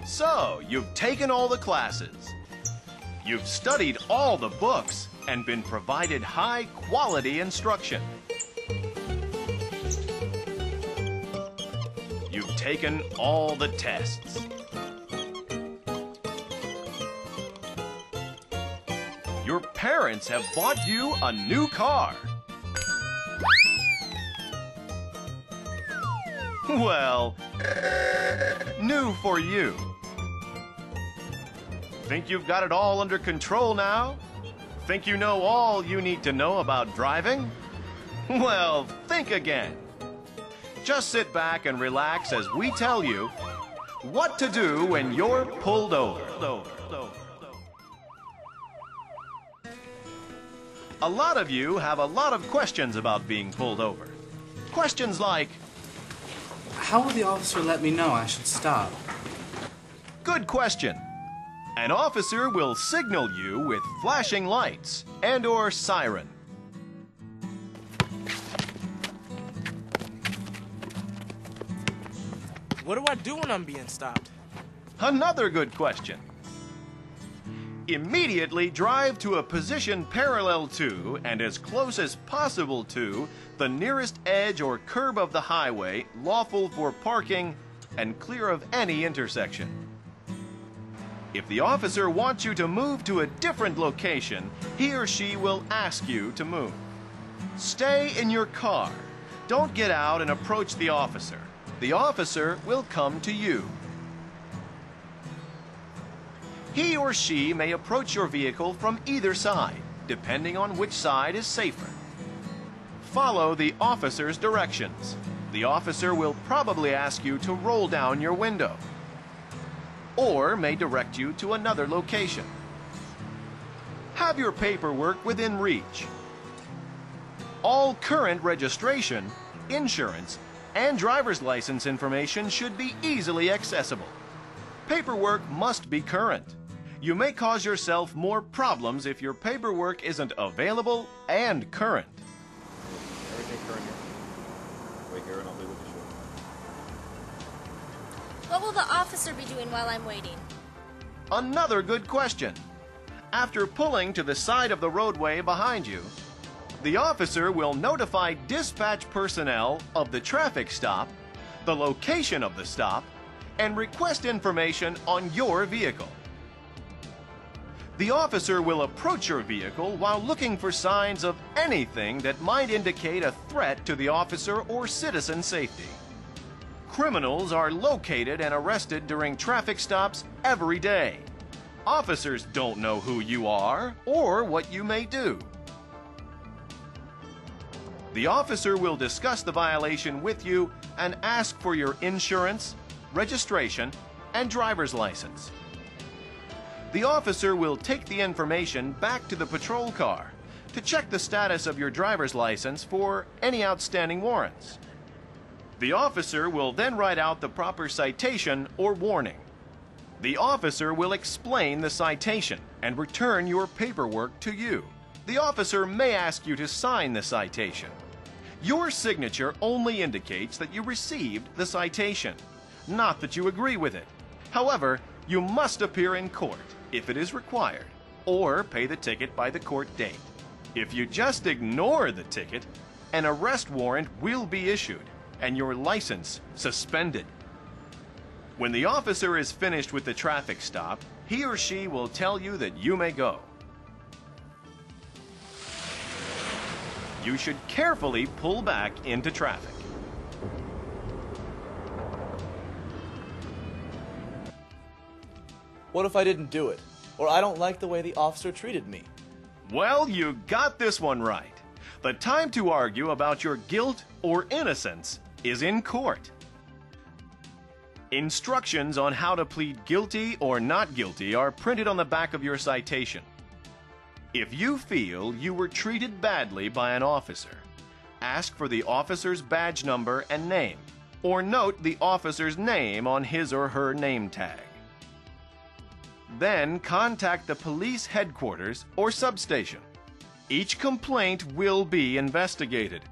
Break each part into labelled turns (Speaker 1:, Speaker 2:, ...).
Speaker 1: So, you've taken all the classes. You've studied all the books and been provided high-quality instruction. You've taken all the tests. Your parents have bought you a new car. Well, new for you. Think you've got it all under control now? Think you know all you need to know about driving? Well, think again. Just sit back and relax as we tell you what to do when you're pulled over. A lot of you have a lot of questions about being pulled over. Questions like,
Speaker 2: how will the officer let me know I should stop?
Speaker 1: Good question. An officer will signal you with flashing lights and/or siren.
Speaker 3: What do I do when I'm being stopped?
Speaker 1: Another good question. Immediately drive to a position parallel to and as close as possible to the nearest edge or curb of the highway, lawful for parking and clear of any intersection. If the officer wants you to move to a different location, he or she will ask you to move. Stay in your car. Don't get out and approach the officer. The officer will come to you. He or she may approach your vehicle from either side, depending on which side is safer. Follow the officer's directions. The officer will probably ask you to roll down your window, or may direct you to another location. Have your paperwork within reach. All current registration, insurance, and driver's license information should be easily accessible. Paperwork must be current. You may cause yourself more problems if your paperwork isn't available and current.
Speaker 4: Everything current here. Wait here and I'll be with you shortly.
Speaker 5: What will the officer be doing while I'm waiting?
Speaker 1: Another good question. After pulling to the side of the roadway behind you, the officer will notify dispatch personnel of the traffic stop, the location of the stop, and request information on your vehicle. The officer will approach your vehicle while looking for signs of anything that might indicate a threat to the officer or citizen safety. Criminals are located and arrested during traffic stops every day. Officers don't know who you are or what you may do. The officer will discuss the violation with you and ask for your insurance, registration, and driver's license. The officer will take the information back to the patrol car to check the status of your driver's license for any outstanding warrants. The officer will then write out the proper citation or warning. The officer will explain the citation and return your paperwork to you. The officer may ask you to sign the citation. Your signature only indicates that you received the citation, not that you agree with it. However, you must appear in court if it is required, or pay the ticket by the court date. If you just ignore the ticket, an arrest warrant will be issued and your license suspended. When the officer is finished with the traffic stop, he or she will tell you that you may go. You should carefully pull back into traffic.
Speaker 6: What if I didn't do it? Or I don't like the way the officer treated me?
Speaker 1: Well, you got this one right. The time to argue about your guilt or innocence is in court. Instructions on how to plead guilty or not guilty are printed on the back of your citation. If you feel you were treated badly by an officer, ask for the officer's badge number and name, or note the officer's name on his or her name tag. Then contact the police headquarters or substation. Each complaint will be investigated.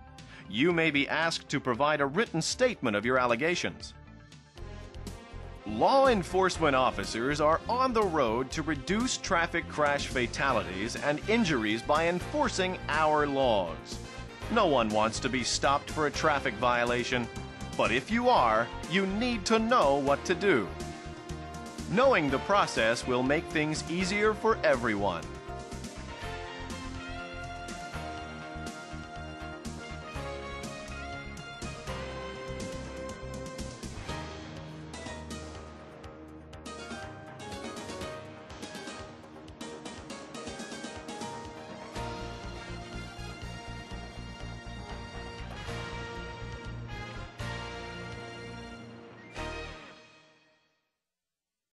Speaker 1: You may be asked to provide a written statement of your allegations. Law enforcement officers are on the road to reduce traffic crash fatalities and injuries by enforcing our laws. No one wants to be stopped for a traffic violation, but if you are, you need to know what to do. Knowing the process will make things easier for everyone.